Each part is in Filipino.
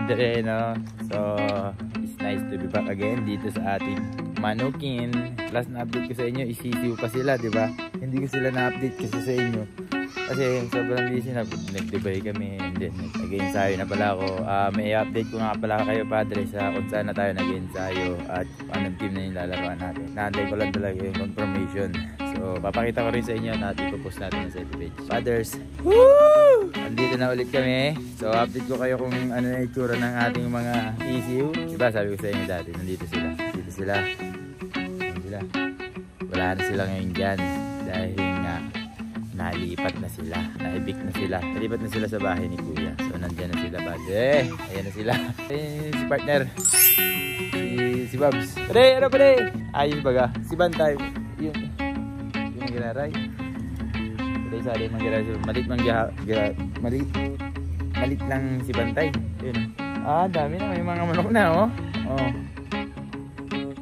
Padre, no? So, it's nice to be back again dito sa ating manukin. Last na update ko sa inyo, isisiw pa sila, di ba? Hindi ko sila na-update kasi sa inyo. Kasi sobrang busy na, nag-debay kami, and then nag-ensayo na pala ako. May update ko nga pala kayo, Padre, sa kung saan na tayo nag-ensayo at anong team na yung lalaroan natin. Naantay ko lang talaga yung confirmation. So, papakita ko rin sa inyo at ipopost natin sa page. Fathers, woo! Andito na ulit kami. So, update ko kayo kung ano na itsura ng ating mga ECU. Diba, sabi ko sa inyo dati, nandito sila. Dito sila. Nandito sila. Wala na sila ngayon dyan. Dahil nga, nalipat na sila. Naibik na sila. Nalipat na sila sa bahay ni Kuya. So, nandyan na sila, Padre. Ayan na sila. Ayan si partner. Si Babs. Pare, ano pare? Ayun baga. Si Bantay. Yun. Giraray. Today sa atin manggiray. Malit lang si Bantay. Yun. Dami na. May mga manok na, oh. Oh.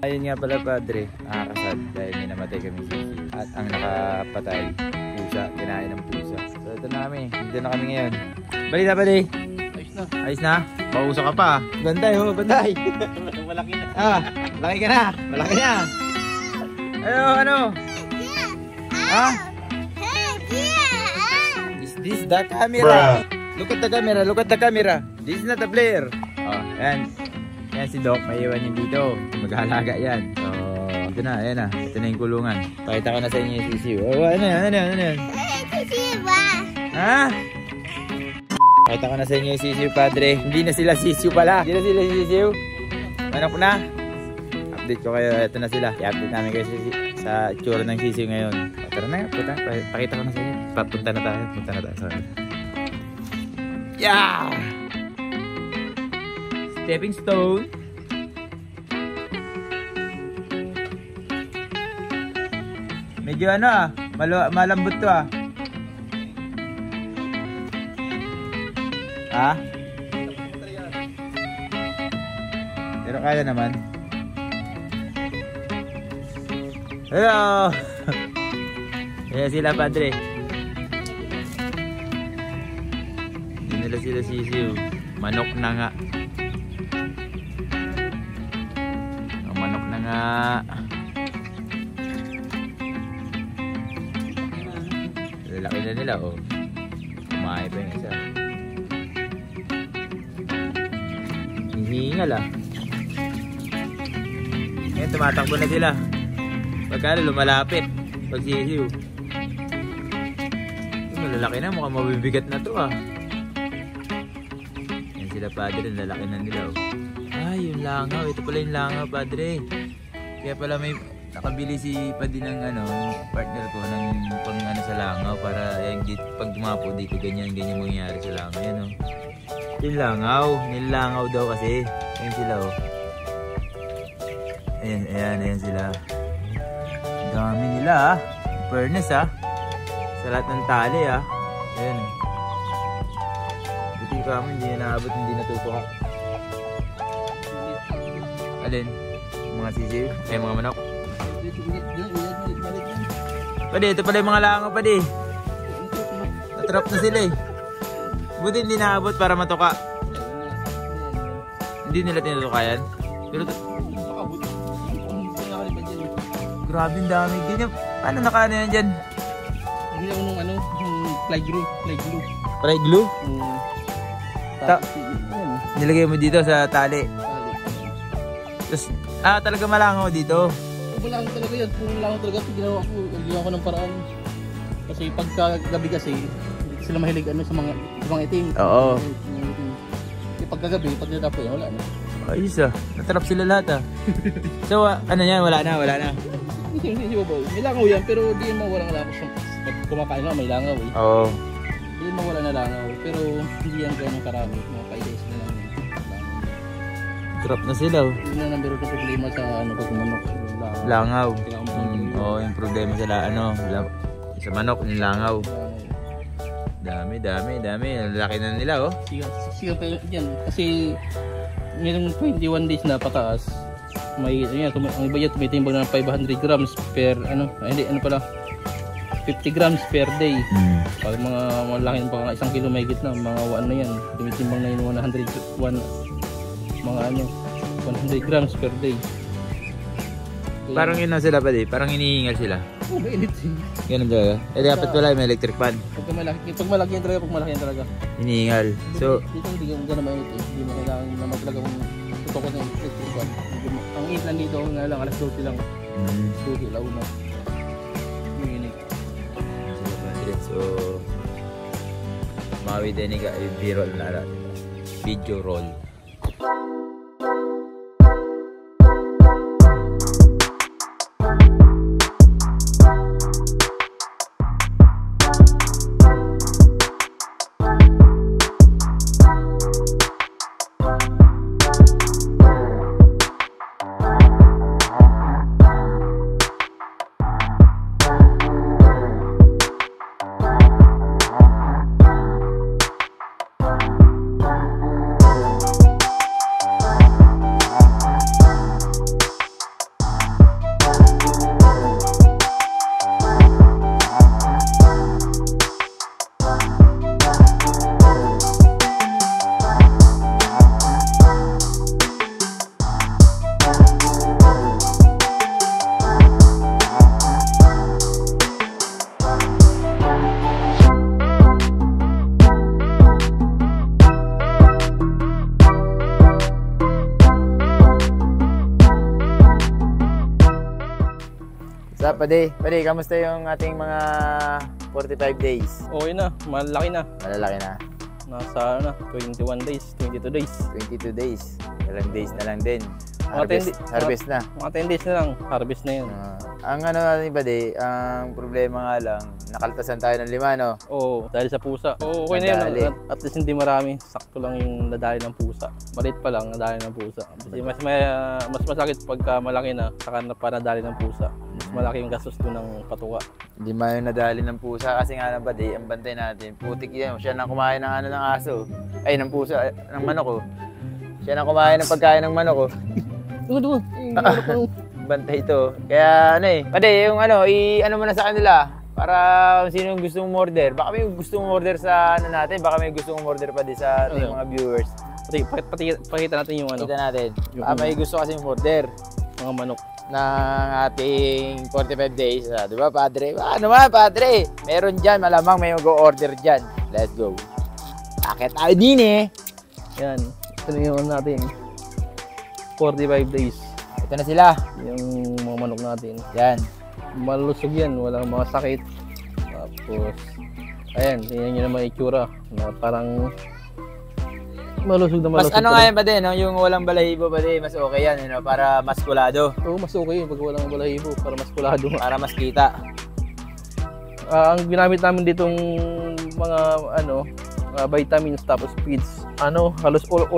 Ayun nga pala, Padre. Nakakasad dahil may namatay kami sisi. At ang nakapatay, pusa. Kinain ng pusa. So ito na kami. Dito na kami ngayon. Balita, Padre. Ayos na. Ayos na? Pausa ka pa. Bantay, oh. Bantay. Malaki na. Malaki ka na. Malaki na. Ano? Is this the camera? Look at the camera, look at the camera. This is not a player. Oh, yan. Yan si Doc, may iwan yung dito. Maghalaga yan. So, ito na, ayan na. Ito na yung kulungan. Pakita ko na sa inyo yung sisiw. Oh, ano yan? Sisiw ba? Ha? Pakita ko na sa inyo yung sisiw, Padre. Hindi na sila sisiw pala. Hindi na sila sisiw. Manok na. Update ko kayo, ito na sila. I-update namin kayo sa itsura ng sisiw ngayon. Tara na, pakita ko na sa inyo. Punta na tayo. Sorry. Yeah! Stepping stone. Medyo ano malambot to Pero kaya naman. Hello! Ayan sila, Padre. Hindi nila sila sisiw. Manok na nga. Manok na nga. Lalaki na nila, oh. Kumain pa yung isa. Hihingal, Ayan, tumatakbo na sila. Pagkano lumalapit pag sisiw. Malalaki na, mukhang mabibigat na to Yan sila, Padre, lalaki na nila yung langaw, ito pala yung langaw, Padre. Kaya pala may nakabili si Padre ng partner ko ng pang sa langaw para pag dumapo dito ganyan mangyayari sa langaw. Yan yung langaw, nilangaw daw kasi. Ayan sila ayan sila. Dami nila furnace sa lahat ng tali ayan buti ka mo hindi naabot, hindi natutuka. Alin? Mga sisiw? Ay mga manok? Pwede, ito pala yung mga langaw, Pwede. Natrap na sila buti hindi naabot para matuka. Hindi nila tinutukayan pero grabe ang dami. Ganyan, paano nakaano yan dyan? Hindi ako nung fly glue. Fly glue? Nilagay mo dito sa tali. Tapos, talaga malangaw dito? Malangaw talaga yan. Kung malangaw talaga, ginawa ko ng paraan. Kasi pagkagabi kasi, hindi sila mahilig sa mga itim. Oo. Pagkagabi, pag natapo yan, wala na. Ayos natrap sila lahat So, ano yan? Wala na. Hindi ba? May langaw yan, pero di mo walang langaw. Kumakain na, may langaw Oo. Di mo wala na langaw, pero hindi yan gano'ng karami. Mga kailis na lang. Trap na sila Hindi na nambiro ko problema sa pagmanok. Langaw. Yung problema sila, sa manok, yung langaw. Dami. Laki na nila Siya pa yan. Kasi mayroong 21 days na pataas. May ang iba yan tumitimbang ng 500 grams per 50 grams per day. Pag mga malaki pa 1 kilo may gitna, mga 1 na yan. Tumitimbang na yun 100 mga ano 100 grams per day. Kaya, Parang yun na sila pa di, parang hinihingal sila. oh, mainit eh. Ganun talaga. Eh dapat wala may electric fan. Pag malaki yan talaga, pag malaki yan talaga. Hinihingal. So, Dito hindi gano'n mainit eh. Hindi mo kailangan na maglagang tutok ng electric fan. Ang init lang dito, nga lang, alas 12 lang. 12, launa. Mainit. So, mawi din ni B-roll na lang. Video roll. Sa pade, kamusta yung ating mga 45 days? Okay na, malaki na. Malalaki na. Nasa ano na, 21 days, 22 days. 22 days. Ilang days na lang din. Mga Harvest na. Mga 10 days na lang, harvest na yun. Ang ano natin pade, ang problema nga lang, nakaltasan tayo ng 5, no? Oo, dahil sa pusa. Oo, okay na Nadali. yun. At least hindi marami. Sakto lang yung nadali ng pusa. Maliit pa lang, nadali ng pusa. Kasi mas masakit pagka malaki na, saka na pa nadali ng pusa. Mas malaki yung gastos doon ng patuka. Hindi man yung nadali ng pusa kasi nga lang pade, ang bantay natin, putik yan. Siya nang kumain ng ano ng aso. Ay, ng pusa, ng manok ko. Siya nang kumain ng pagkain ng manok ko. Doon. Bantay ito. Kaya ano eh, pade yung ano, ano mo na sa kanila para kung sino yung gusto mong order. Baka may gusto mong order sa ano natin, baka may gusto mong order pa din sa ating mga viewers. Pakita natin yung ano. Kita natin. Yung Baka may gusto kasi mong order mga manok. ng ating 45 days. Di ba, padre? Ano ba, padre? Meron dyan, malamang may mag-order dyan. Let's go. Akit tayo din eh. Yan. Ito na yung natin. 45 days. Ito na sila. Yung mga manok natin. Yan. Malusog yan. Walang mga sakit. Tapos, ayan. Tingnan nyo naman itsura. Na parang malusog na Mas malusog. ano nga yan pa din, no? Yung walang balahibo pa din, mas okay yan, you know? Para mas kulado. Oo, mas okay yun pag walang balahibo. Para mas kulado. Para mas kita. Ang ginamit namin ditong mga ano, vitamins tapos feeds, halos all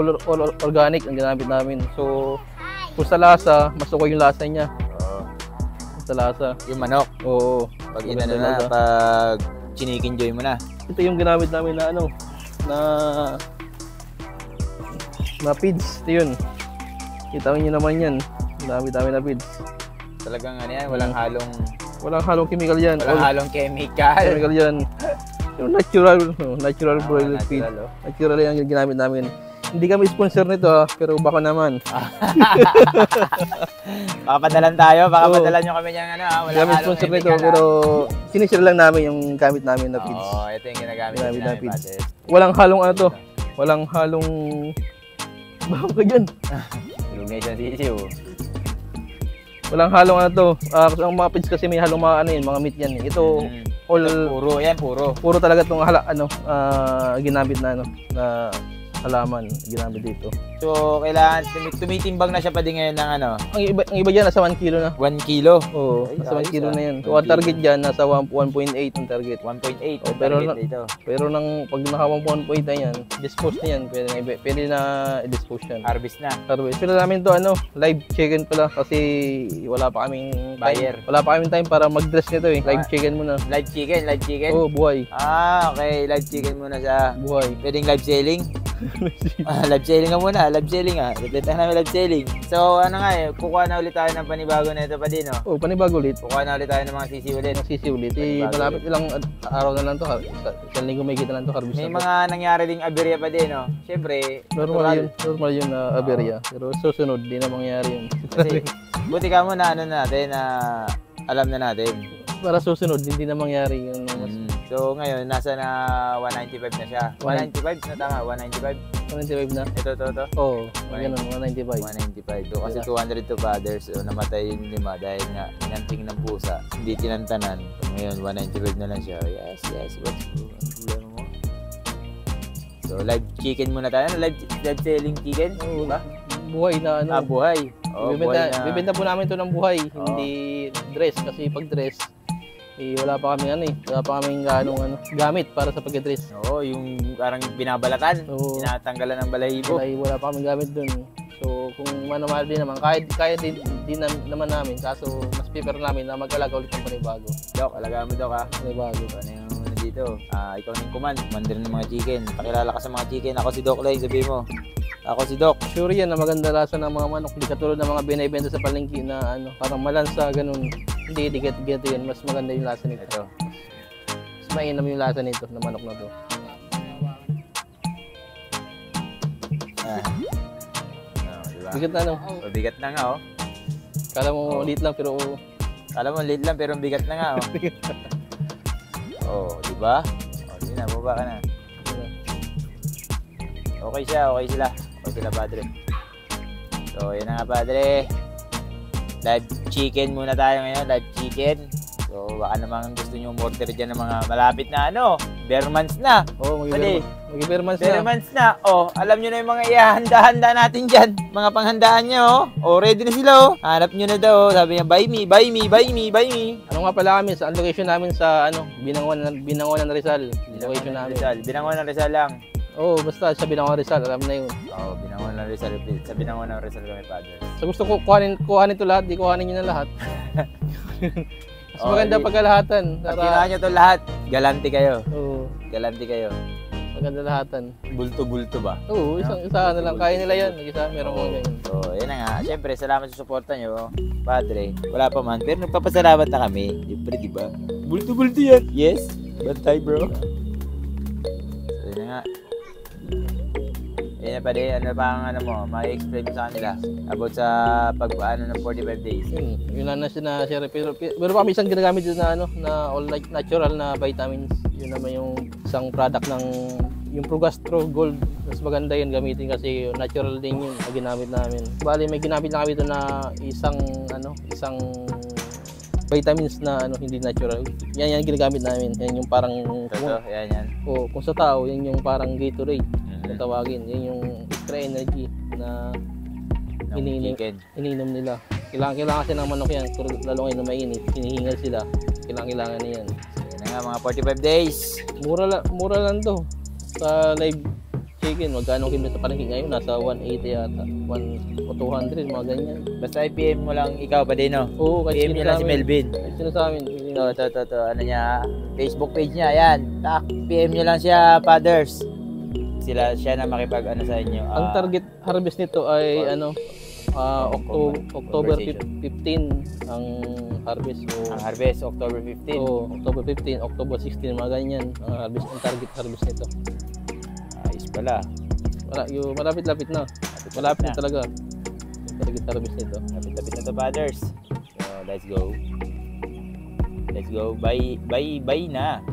organic ang ginamit namin. So, kung sa lasa, mas okay yung lasa niya. Oo. Sa lasa. Yung manok. Oo. Pag inano na, pag chinikin-joy mo na. Ito yung ginamit namin na na feeds. Ito yun. Kita nyo naman yan. Ginamit namin na feeds. Talagang ano yan, walang halong chemical yan. Walang halong chemical. Chemical yan. Yung natural broiler feed. Natural, oh. Natural yan yung ginamit namin. Hindi kami sponsor nito pero baka naman. Baka padalan tayo, baka Oo. padalan nyo kami niyang ano Hindi kami sponsor nito pero sinishare lang namin yung gamit namin na feeds. Oo, ito yung ginagamit Ginamit na namin, feeds. pate. Walang halong to. Walang halong bawal ka dyan. Illumination sisiw. Walang halong to. Ang mga feeds kasi may halong mga mga meat yan. Ito all Puro, yan, puro. puro talaga itong ginamit na na halaman ginamit dito. So, kailangan tumitimbang na siya pa din ngayon ng ano, Ang iba diyan nasa 1 kilo na. 1 kilo. Oo, Ay, nasa 1 ayos, kilo ah. na yan. So, 1 ang target diyan nasa 1.8 ang target. 1.8 Oh, ang pero target na- dito. Pero pag naka 1.8 na yan, dispose na yan. Pwede na i-dispose yan. Harvest na. Harvest. Pero namin to live chicken pala kasi wala pa kaming time. Buyer. Wala pa kaming time para mag-dress nito eh. Live chicken muna. Live chicken. Oo, buhay. Ah, okay. Live chicken muna siya. Buhay. Pwedeng live selling. Live selling ka muna, live selling ah. Repeat na namin live selling. So ano nga eh, kukuha na ulit tayo ng panibago na ito pa din, no? Oh, panibago ulit. Kukuha na ulit tayo ng mga sisi ulit. Sisi ulit. Malapit ilang araw na lang to. Isang linggo may kita lang to harvest. May mga nangyari ding aberya pa din, no? Siyempre, normal yun na aberya. Pero susunod, di na mangyari yun. Kasi, buti ka muna, ano natin, na alam na natin. Para susunod, hindi na mangyari yun. So, ngayon, nasa na 195 na siya. 195 na tama, 195. 195 na? Ito. Oo, ganun, 195. 195. So, kasi 200 to fathers, so, namatay yung 5 dahil nga, inanting ng pusa. Hindi tinantanan. So, ngayon, 195 na lang siya. Yes. What's problema mo? So, live chicken muna tayo. Live selling chicken? Oo, buhay na ano. Buhay. Bibenta po namin ito ng buhay, hindi dress. Kasi pag dress, wala pa kaming gamit para sa pag-dress. Oo, yung parang binabalatan, tinatanggalan ng balahibo. Wala pa kaming gamit dun. So, kung manamahal din naman, kaya din naman namin. Kaso, mas prefer namin na mag-alaga ulit ng panibago. Dok, alagaan mo, Dok, ha? Panibago. Ano yung dito? Ikaw na yung commander ng mga chicken. Pakilala ka sa mga chicken. Ako si Doc Lang, sabihin mo. Ako si Doc. Sure yan na maganda lasa ng mga manok. Hindi katulad ng mga binibenta sa palengke na parang malansa, ganun. Hindi, ganito yun. Mas maganda yung lasa nito. Ito. Mas mainam yung lasa nito, na manok na to. Diba? Bigat na, no? Bigat na nga, oh. Kala mo liit lang, pero... Kala mo liit lang, pero bigat na nga, oh. Diba? Sige na, baba ka na. Okay sila. Okay sila, padre. So, yan na nga, padre. Live chicken muna tayo ngayon, live chicken. So, baka naman gusto nyo order dyan ng mga malapit na bare months na. Mag-bare months na. Bare months na. Alam nyo na yung mga ihahanda-handa natin dyan. Mga panghandaan nyo, ready na sila, Hanap nyo na daw, sabi niya, buy me. Ano nga pala kami, ang location namin sa, Binangonan Rizal. Location namin. Binangonan Rizal lang. Basta sa Binangonan Rizal, alam na yun. Binangonan Rizal. Sa Binangonan Rizal kami, padre. So gusto ko kuhanin ito lahat, di kuhanin nyo na lahat. Mas maganda pagkalahatan. Pag ginawa nyo ito lahat, galanti kayo. Galanti kayo. Maganda lahatan. Bulto-bulto ba? Oo, isa na lang. Kaya nila yan. Isa, meron ko ganyan. So, yan na nga. Siyempre, salamat sa suporta nyo, padre. Wala pa man, pero nagpapasalamat na kami. Siyempre, diba? Bulto-bulto yan. Yes. Bantay, bro. So, yan na nga. Yan na pa din. Ano pa ang ma-explain mo sa kanila about sa pag-ano ng 45 days. Yun lang na siya. Pero kami isang ginagamit dito na na all like natural na vitamins. Yun naman yung isang product ng yung Progastro Gold. Mas maganda yun gamitin kasi natural din yun na ginamit namin. Bali may ginamit lang kami dito na isang vitamins na hindi natural. Yan ginagamit namin. Yan yung parang yan. Kung sa tao, yan yung parang Gatorade. Kung tawagin, yan yung extra energy na iniinom nila. Kailangan kasi ng manok yan, lalo ngayon na mainit, hinihingal sila. Kailangan na yan. Yan na nga, mga 45 days. Mura lang to. Sa live chicken, magkano kilo sa palengke ngayon? Nasa 180 yata, 1 o 200, mga ganyan. Basta i-PM mo lang ikaw pa din, no? Oo, PM nyo lang si Melvin. Sino sa amin? Ito, ano niya, Facebook page niya, yan. PM nyo lang siya, fathers. Siya na makipag-ano sa inyo. Ang target harvest nito ay October 15 ang harvest. Ang harvest October 15. October 15, October 16, mga ganyan ang target harvest nito. Ayos pala. Malapit-lapit na. Malapit na talaga. Ang target harvest nito. Lapit-lapit na to, fathers. So, let's go. Bye na.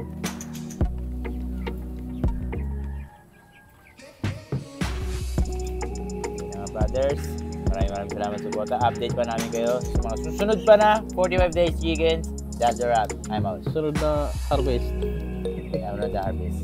Brothers, maraming salamat sa suporta. Update pa namin kayo sa mga susunod pa na 45 days chickens. That's a wrap. I'm out. Sunod na harvest. Sunod na harvest.